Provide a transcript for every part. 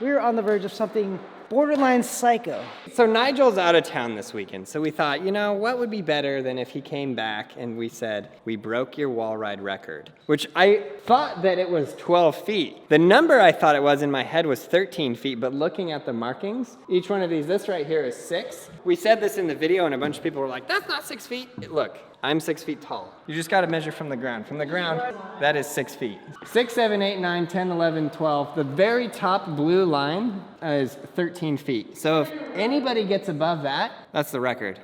We're on the verge of something borderline psycho. So Nigel's out of town this weekend, so we thought, you know, what would be better than if he came back and we said, we broke your Wallride record, which I thought that it was 12 feet. The number I thought it was in my head was 13 feet, but looking at the markings, each one of these, this right here is 6. We said this in the video and a bunch of people were like, that's not 6 feet. Look, I'm 6 feet tall. You just gotta measure from the ground. From the ground, that is 6 feet. 6, 7, 8, 9, 10, 11, 12. The very top blue line is 13 feet. So if anybody gets above that, that's the record.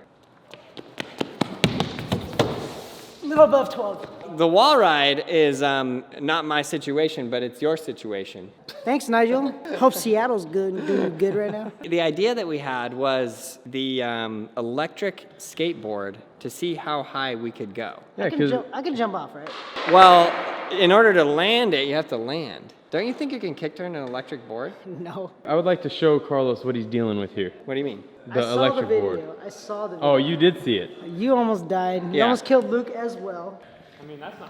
A little above 12. The Wallride is not my situation, but it's your situation. Thanks, Nigel. Hope Seattle's doing good right now. The idea that we had was the electric skateboard to see how high we could go. Yeah, I can jump off, right? Well, in order to land it, you have to land. Don't you think you can kick turn an electric board? No. I would like to show Carlos what he's dealing with here. What do you mean? The electric board. I saw the video. Oh, you did see it. You almost died. You Yeah. almost killed Luke as well. I mean, that's not...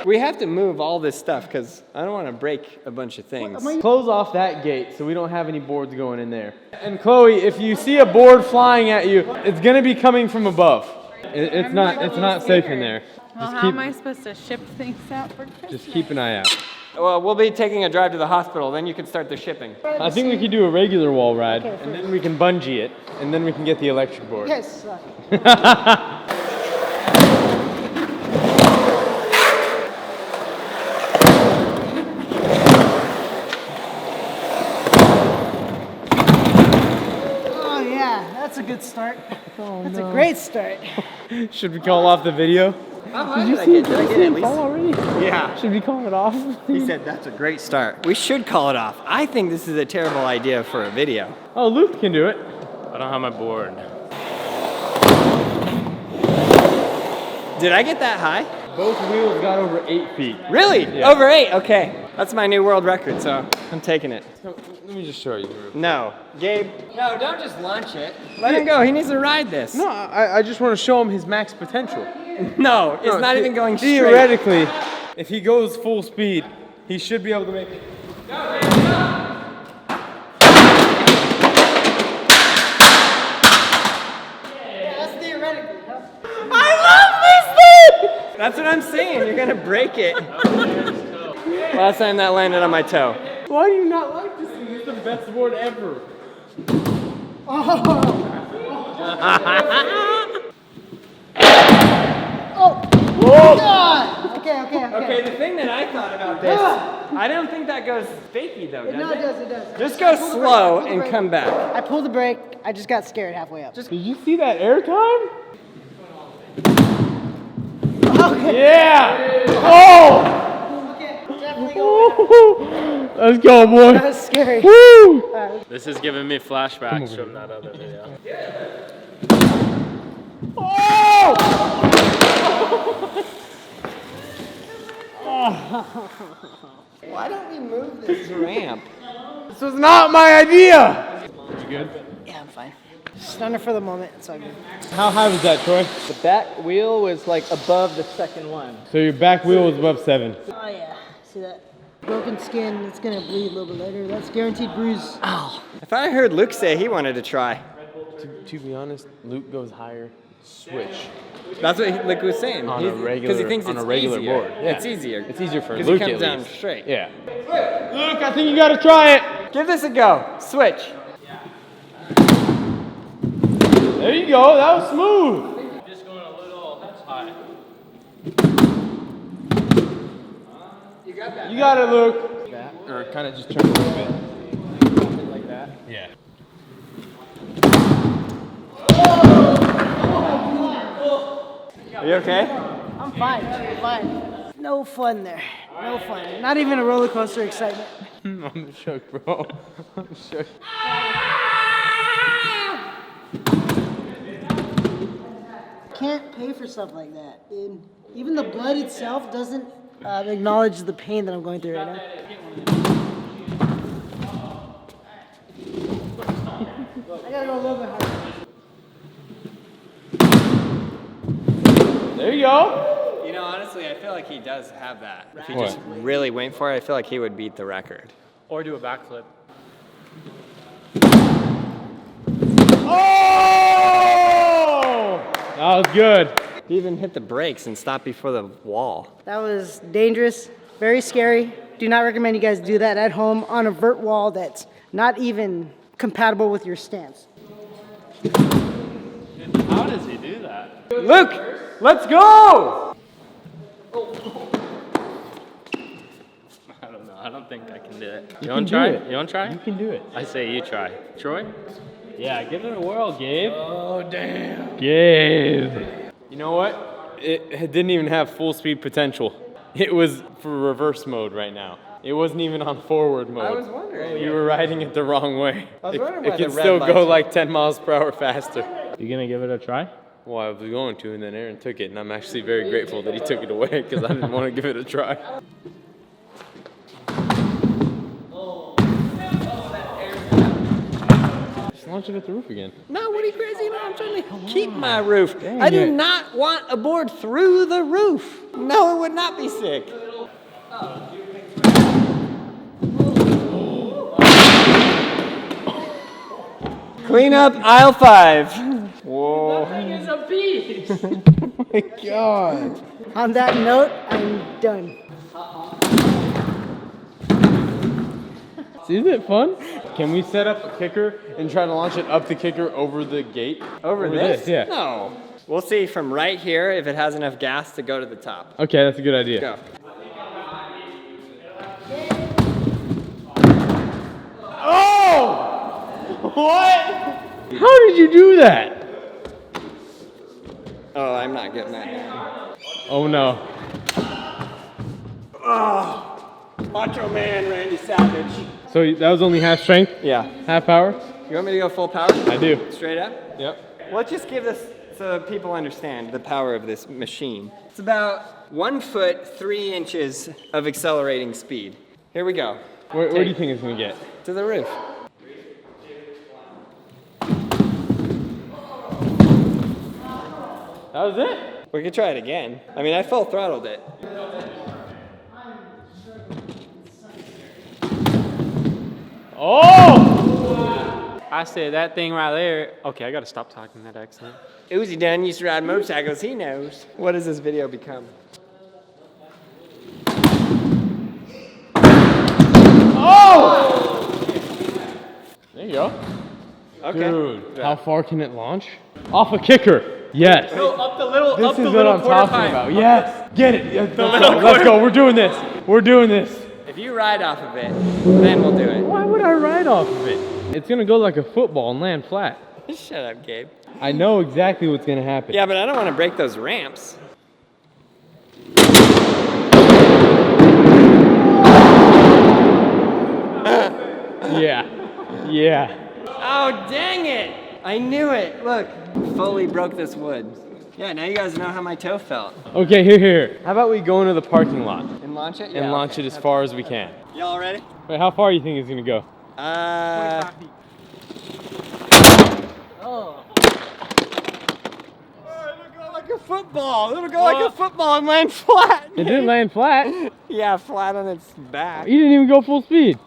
We have to move all this stuff because I don't want to break a bunch of things. Close off that gate so we don't have any boards going in there. And Chloe, if you see a board flying at you, it's going to be coming from above. It's not safe in there. Well, how am I supposed to ship things out for Christmas? Just keep an eye out. Well, we'll be taking a drive to the hospital, then you can start the shipping. I think we could do a regular wall ride, and then we can bungee it, and then we can get the electric board. Yes. Oh yeah, that's a good start. That's a great start. Should we call off the video? How high did I get? Did I get at least? Already? Yeah. Should we call it off? He said that's a great start. We should call it off. I think this is a terrible idea for a video. Oh, Luke can do it. I don't have my board. Did I get that high? Both wheels got over 8 feet. Really? Yeah. Over 8? Okay. That's my new world record, so I'm taking it. So, let me just show you. No. Gabe? No, don't just launch it. Let him go. He needs to ride this. No, I just want to show him his max potential. No, it's not even going straight. Theoretically, if he goes full speed, he should be able to make it. That's theoretically. That's what I'm saying. You're going to break it. Last time that landed on my toe. Why do you not like this thing? It's the best board ever. Oh God! Okay. The thing that I thought about this, I don't think that goes fakey though, does No, it does. Just go slow and come back. I pulled the brake. I just got scared halfway up. Did you see that air time? Okay. Yeah! Oh! Okay, definitely go. Let's go, boy. That was scary. Woo! This is giving me flashbacks from that other video. Why don't we move this ramp? This was not my idea! You good? Yeah, I'm fine. Stunner for the moment. It's all good. How high was that, Troy? The back wheel was like above the second one. So your back wheel was above 7. Oh yeah. See that? Broken skin. It's gonna bleed a little bit later. That's guaranteed bruise. Ow. I thought I heard Luke say he wanted to try. To be honest, Luke goes higher. Switch. That's what Luke was saying. On a regular, Because he thinks on it's a regular easier. board. Yeah. It's easier. It's easier for Because Luke he comes at down least. straight. Yeah. Luke, I think you gotta try it. Give this a go. Switch. There you go. That was smooth. Just going a little high. You got that. You got it, Luke. That, or kind of just turn a little bit. Like that. Yeah. Are you okay? I'm fine. I'm fine. No fun there. No fun. Not even a roller coaster excitement. I'm shook, bro. I'm shook. Can't pay for stuff like that, dude. Even the blood itself doesn't acknowledge the pain that I'm going through right now. I gotta go a little bit harder. There you go. You know, honestly, I feel feel like he does have that. If he What? just really went for it, I feel like he would beat the record. Or do a backflip. Oh! That was good. He even hit the brakes and stopped before the wall. That was dangerous, very scary. Do not recommend you guys do that at home on a vert wall that's not even compatible with your stance. How does he do that? Luke, let's go! I don't know. I don't think I can do it. You You want can to try? do it. You want to try? You can do it. I say you try. Troy? Yeah, give it a whirl, Gabe. Oh, damn. Gabe. You know what? It didn't even have full speed potential. It was for reverse mode right now. It wasn't even on forward mode. I was wondering. You were riding it the wrong way. I was wondering It why can the red still go lights- like 10 miles per hour faster. You gonna give it a try? Well, I was going to, and then Aaron took it, and I'm actually very grateful that he took it away because I didn't want to give it a try. Just launch it at the roof again. No, what are you crazy? No, I'm trying to keep my roof. Dang I do it. not want a board through the roof. No, it would not be sick. Clean up aisle 5. Whoa. My God. On that note, I'm done. Isn't it fun? Can we set up a kicker and try to launch it up the kicker over the gate? Over this? Yeah. No. We'll see from right here if it has enough gas to go to the top. Okay, that's a good idea. Go. Oh! What? How did you do that? Oh, I'm not getting that now. Oh no. Macho Man Randy Savage. So that was only half strength, Yeah. half power? You want me to go full power? I do. Straight up? Yep. Let's just give this so people understand the power of this machine. It's about 1 foot 3 inches of accelerating speed. Here we go. Where do you think it's gonna get? To the roof. That was it? We could try it again. I mean, I full throttled it. Oh! I say that thing right there. Okay, I gotta stop talking that accent. Uzi Dunn used to ride motorcycles. He knows. What does this video become? Oh! There you go. Okay. Dude, how far can it launch? Off a kicker. Yes. No, up the little, This up is the what little I'm quarter talking pipe. about. Yes. Get it. Yes, let's go. We're doing this. We're doing this. If you ride off of it, then we'll do it. Why would I ride off of it? It's gonna go like a football and land flat. Shut up, Gabe. I know exactly what's gonna happen. Yeah, but I don't want to break those ramps. Yeah. Yeah. Oh, dang it! I knew it. Look, fully broke this wood. Yeah, now you guys know how my toe felt. Okay, here. How about we go into the parking lot And launch it? and launch it as far as we can? Y'all ready? Wait, how far do you think it's gonna go? Oh. It'll go like a football. It'll go like a football and land flat. It didn't land flat. Yeah, flat on its back. You didn't even go full speed.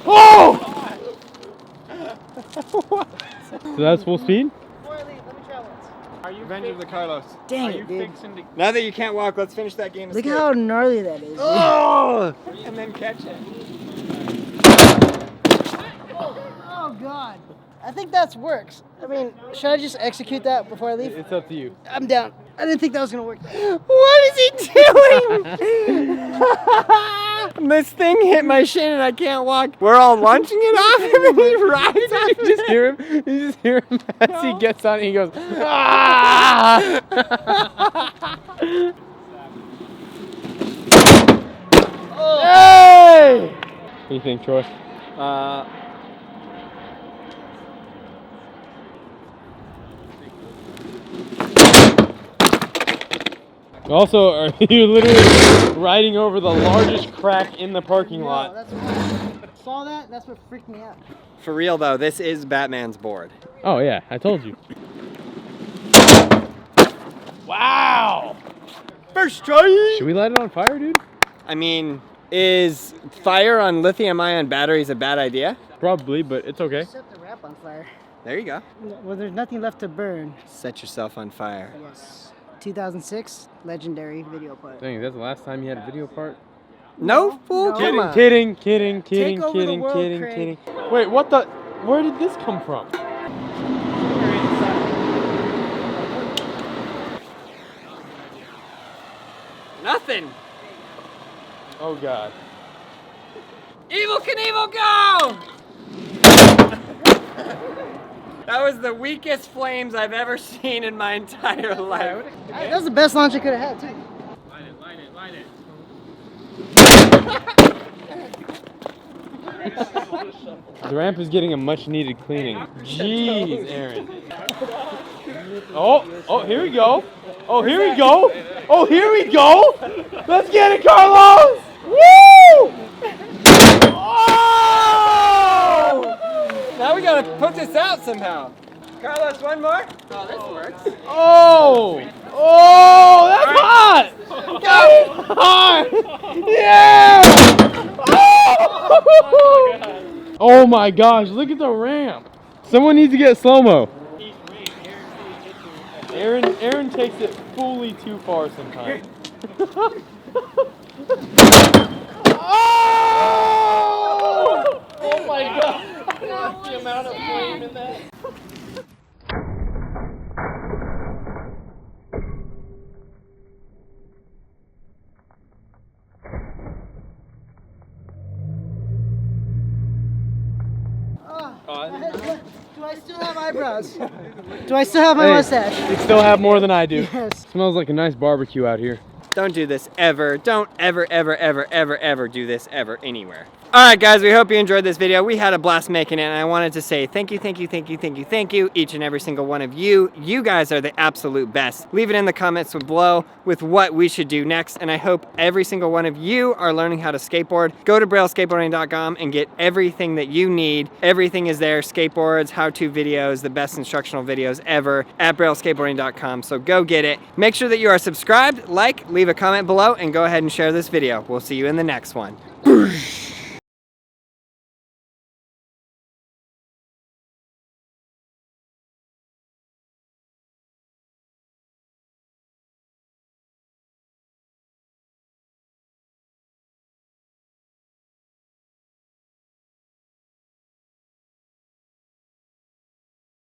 Oh! So that's full speed? Before I leave, let me try once. Are you Revenge of the Carlos. Dang it, dude. fixing to... Now that you can't walk, let's finish that game. of Look skate. how gnarly that is. Oh! And then catch it. Oh, God. I think that works. I mean, should I just execute that before I leave? It's up to you. I'm down. I didn't think that was going to work. What is he doing? This thing hit my shin and I can't walk. We're all launching it off and then he rides off. You just hear him. You just hear him as he gets on it. He goes, ah! Hey! What do you think, Troy? Also, are you literally riding over the largest crack in the parking No, lot? that's what I saw that. That's what freaked me out. For real though, this is Batman's board. Oh yeah, I told you. First try! Should we light it on fire, dude? I mean, is fire on lithium-ion batteries a bad idea? Probably, but it's okay. Set the wrap on fire. There you go. Well, there's nothing left to burn. Set yourself on fire. Yes. 2006, legendary video part. Dang, that's the last time you had a video part? No, fool, No. come on. Kidding. Take over the world, Craig. Wait, what the? Where did this come from? Nothing. Oh God. Evil Knievel, go! That was the weakest flames I've ever seen in my entire life. That was the best launch I could have had, too. Light it, light it, light it. The ramp is getting a much needed cleaning. Jeez, Aaron. Oh, here we go. Oh, here we go. Oh, here we go. Let's get it, Carlos. Woo! Oh! Now we gotta put this out somehow. Carlos, one more? Oh, this works. Oh! Oh, that's hot! That's hot! Yeah! Oh! Oh my gosh, look at the ramp. Someone needs to get slow-mo. Aaron takes it fully too far sometimes. Oh! Oh my god! The amount of flame in that. Do I still have eyebrows? Do I still have my mustache? You still have more than I do. Yes. Smells like a nice barbecue out here. Don't do this ever. Don't ever do this ever anywhere. All right, guys, we hope you enjoyed this video. We had a blast making it, and I wanted to say thank you, each and every single one of you. You guys are the absolute best. Leave it in the comments below with what we should do next, and I hope every single one of you are learning how to skateboard. Go to brailleskateboarding.com and get everything that you need. Everything is there, skateboards, how-to videos, the best instructional videos ever at brailleskateboarding.com, so go get it. Make sure that you are subscribed, like, leave a comment below, and go ahead and share this video. We'll see you in the next one.